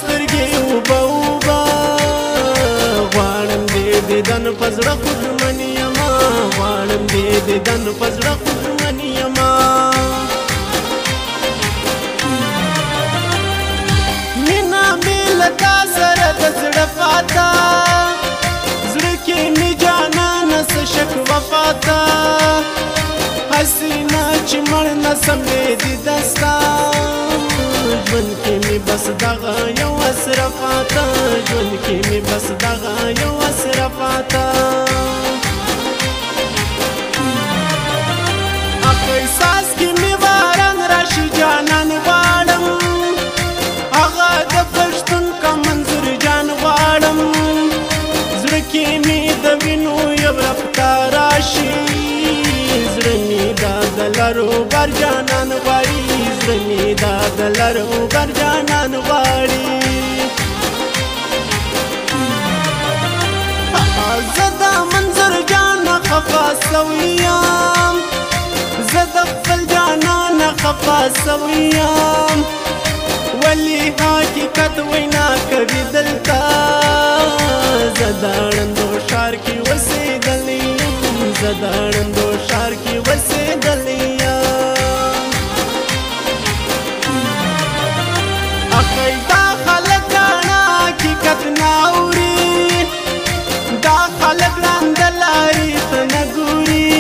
سترګې اوبه اوبه غواړم دې دیدن په زړه خودمن یمه غواړم دې دیدن په زړه خودمن یمه مینه مې له تا سره د زړه پاته زړه کې مې جانانه څه شک وفا ته حسینه چې مړ نه سم دیده ستا ژوند کې مې بس دغه یو اسره پاته ژوند کې مې بس دغه یو اسره پاته احساس کې مې باران راشي جانان غواړم هغه د پښتون کا منظور جان غواړم زړه کې مې د وینو یو رفتار راشي زړه مې دا د لرو بر جانان غواړي زړه مې دا د لرو بر جانان غواړي زه د منظر جان خفا سوی یم زه د خپل جانان خفا سوی یم ولی حقیقت وینا کوي دلته زه د ړندو ښار کې اوسېدلی یم زه د ړندو ښار کې اوسېدلی یم اخی دا خلک ګاڼه حقیقت نه اوري دا خلک ړانده لارې ته نه ګوري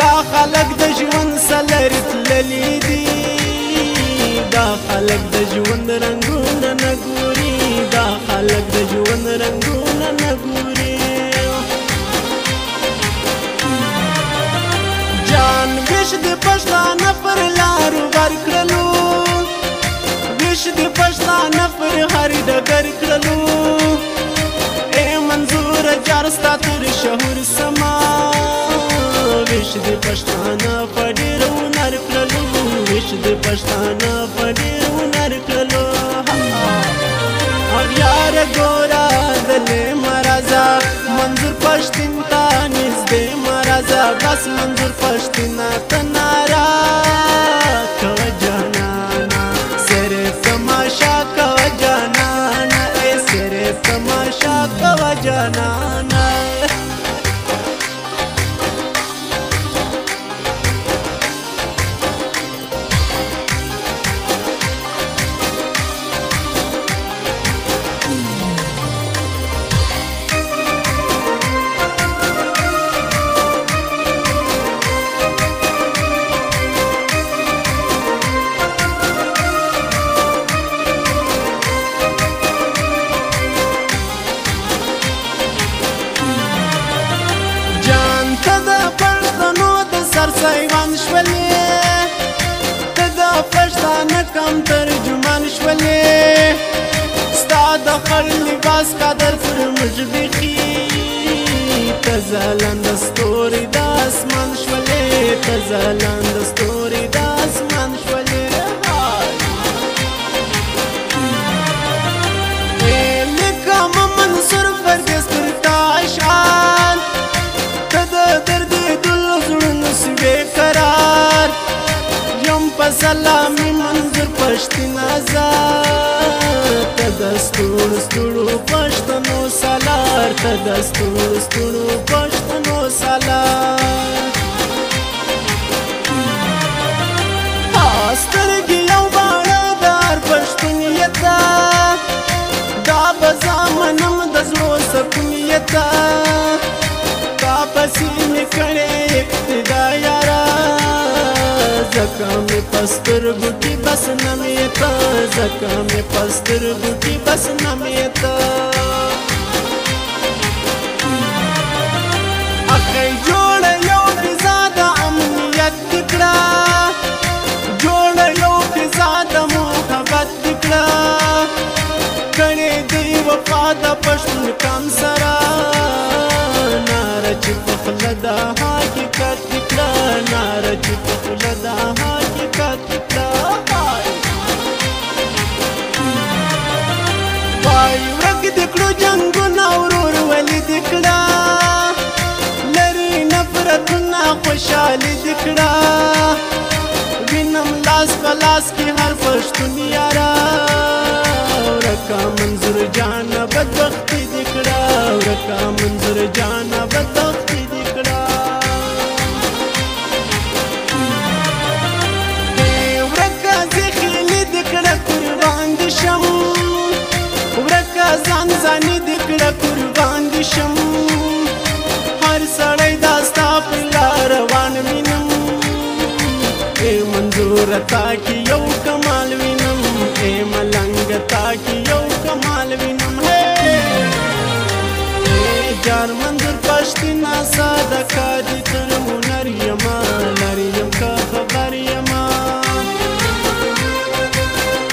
دا خلک د ژوند سلرې تللي دي دا خلک د ژوند رنګونه نه ګوري دا خلک د ژوند رنګونه نه ګوري جان ویش د پښتانه پر لارو ورکړلو ویش د پښتانه پر هر ډګر کړلو ای منظور جار ستا تر شهور سما ویش د پښتانه په ډېر هنر کړلو ویش د پښتانه په ډېر هنر کړلو یار ګورا دلې مرزا منظور پښتون ته نږدې مرزا بس منظور پښتون ته نارا کوه جانانا صرف تماشا کوه جانانا ای صرف تماشا کوه جانانا سیوان شولې ته د پښتانه کم ترجمان شولې ستا د خړ لباس قدر پر موږ بیخي ته ځلانده ستوري د اسمان شولې ته ځلانده ستوري د اسمان شولې لیکم منصور پردیس پر تا اشعار ته د دردېدلو زړونو بے قرار یم په سلامي منظور پښتون آزاد ته د ستورو ستورو پښتنو سالار ته د ستورو ستورو پښتنو سالار سترګې یو باڼه د هر پښتون یته دا به زامنم د زړو سکون یته تا پسې مې کړې اقتدا یاره ځکه مې په سترګو کې بس نه مې ته ځکه مې په سترګو کې بس نه مې ته اخی جوړه یو فضا د امنیت کړه جوړه یو فضا د محبت کړه کړې دی وفا د پښتون کام سره ناره چې په خوله د حقیقت کړه ناره چې په خوله د حقیقت کړه وای ورک دې کړو جنګونه ورور ولې دې کړه لرې نفرتونه خوشحالي دې کړه وینم لاس په لاس کې هر پښتون یاره جانا بدبختی دکړه ورکا منظور جانا بدبختی دکړه ورکا زخیلی دکړه قربان دي شم ورکا ځان ځاني دکړه قربان دي شم هر سړی دا ستا په لار روان وینم اے منظور تا کی یو کمال وینم اے ملنګ تا کی یو کمال وینم جار منظور پښتینا ساده کادي تر هنر یما لري یم که خبر یما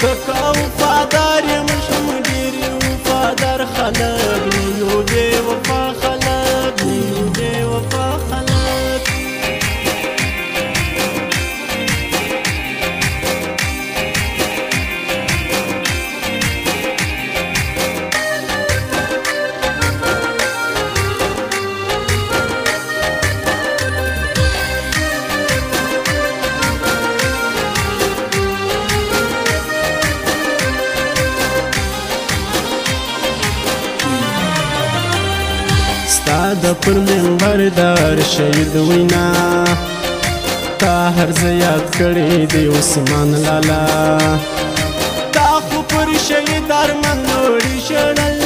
که وفادار یم شم ډېر وفادار خلک یو بې وفا خلک یو بې وفا خلک د پر منبر دار شهید وینا تا هر زیاد کړی دی عثمان لالا تا خو پر شهید ارمان نوړي شړل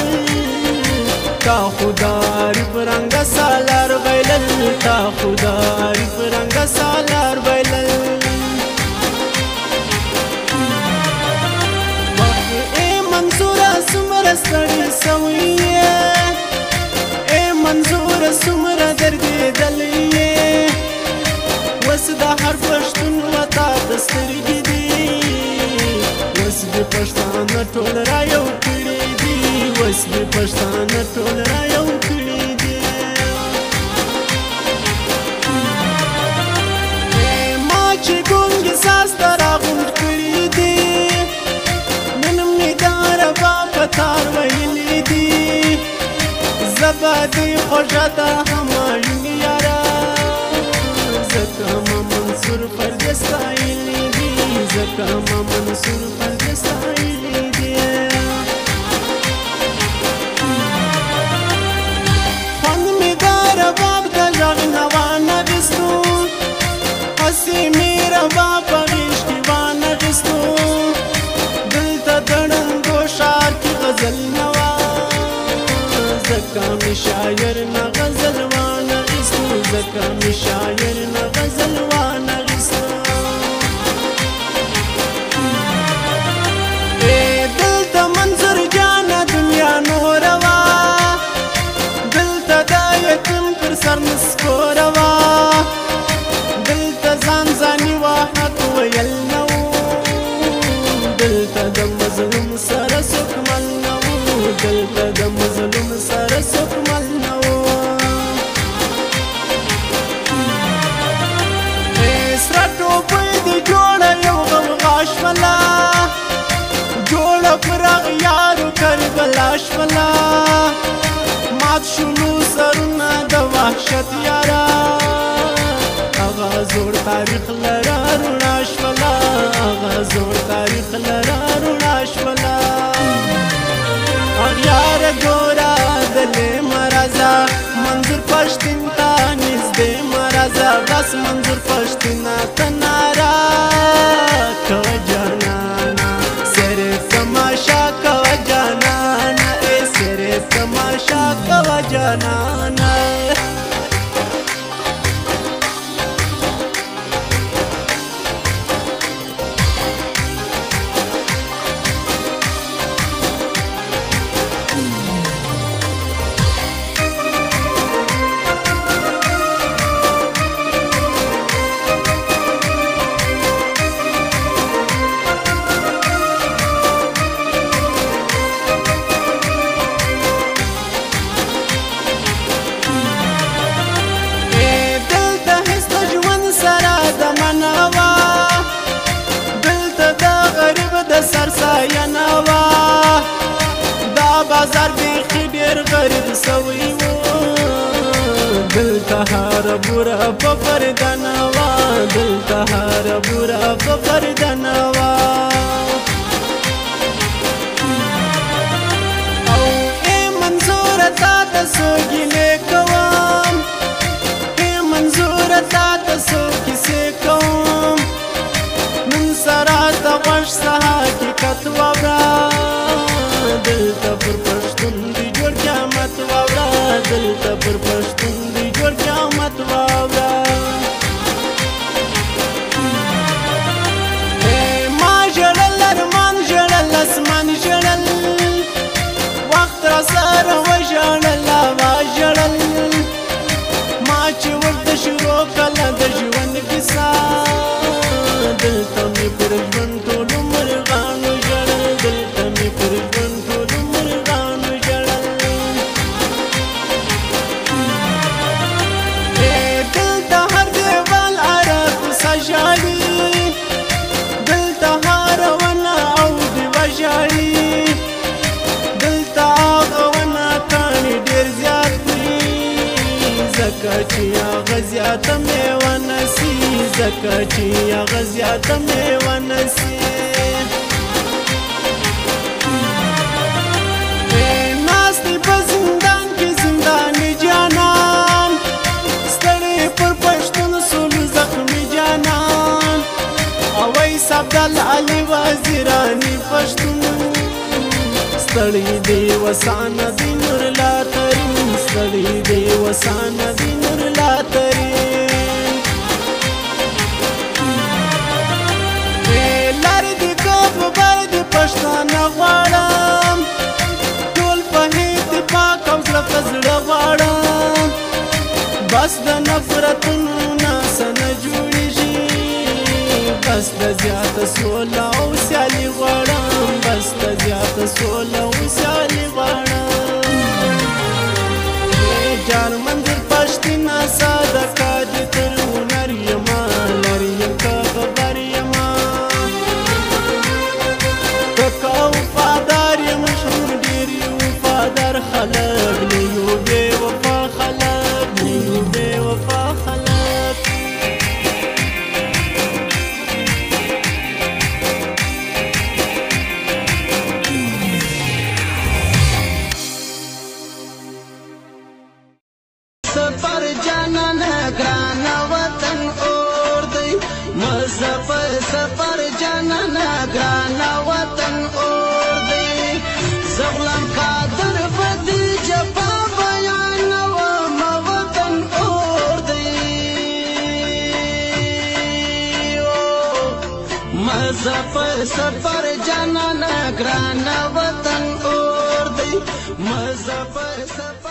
تا خدای پرنګ سالار ویلل تا خدای پرنګ سالار ویلل اے منصور سمر ستړي سویه منظور سمره دردېدلی وس د هر پښتون وطا د سترګې دي وس د پښتانه ټول رایو کړي دي وس د پښتانه ټول رایو کړي دي ما چې ګونګې ساز ته راغونډ کړي دي نن مې دا ربا په تار ویلي دي زبادی خوشا دا همایون یارا زکاما منصور پردستایلی دی زکاما منصور پردستایلی دی خوند می دار باب دا جاغ نوان غستو حسی میرا باب غیشکی وان غستو دلتا دڑنگو شار کی غزل نوان زکا می شاعر نا غزل وانا غستو زکا می شاعر نا غزل وانا غستو اے دلتا منظور جانا دنیا نوروا دلتا دا یتم پر سر نسکو روا دلتا زان زانی واحق ویل نو دلتا دا مظلوم سر سکمل نو دلتا دا مظلوم سر سکمل نو اسرا ټوپۍ دی جوړه یو غوغا شوله جوړه پر اغیارو کربلا شوله مات شولو سرونه د وحشت یاره هغه زوړ تاریخ لره روڼا شوله هغه زوړ تاریخ لره روڼا شوله اغیار ګورا دلې مرزا منظور پښتون ته نږدې مرزا بس منظور پښتون ته نارا کو جانانا سر تماشا کو جانانا اے سر تماشا کو جانانا دلته بورا په پردنوا دلته بورا په پردنوا چې هغه زیاته میوه نسي ځکه چې هغه زیاته میوه نسي ناستې په زندان کې زنداني جانان ستړی پر پښتون سولو زخمي جانان اویس عبدالعلي وزیراني پښتون ستړی دی وسانه دی نور لا ترین ستړی دی وسانه دی نور لا ترین لارې دې که په بر دې پښتانه غواړم ټول په اتفاق او زړه په زړه غواړم بس د نفرتونو ناسه نه جوړېږي بس د زیاته سوله او سیالي غواړم بس د زیاته سوله او سیالي غواړم جان منظور پښتینه صدقه دې تر هنر یما لر یم که خبر یما که وفادار یم شمون ډېر وفادار خلک نه یو بې وفا خلک نه یو بې وفا خلک سفر جانانا گرانا وطن اور دی مظفر سفر جانانا گرانا وطن اور دی زغلم قادر بدی جفا بیان و وطن اور دی مظفر سفر جانانا گرانا وطن اور دی مظفر سفر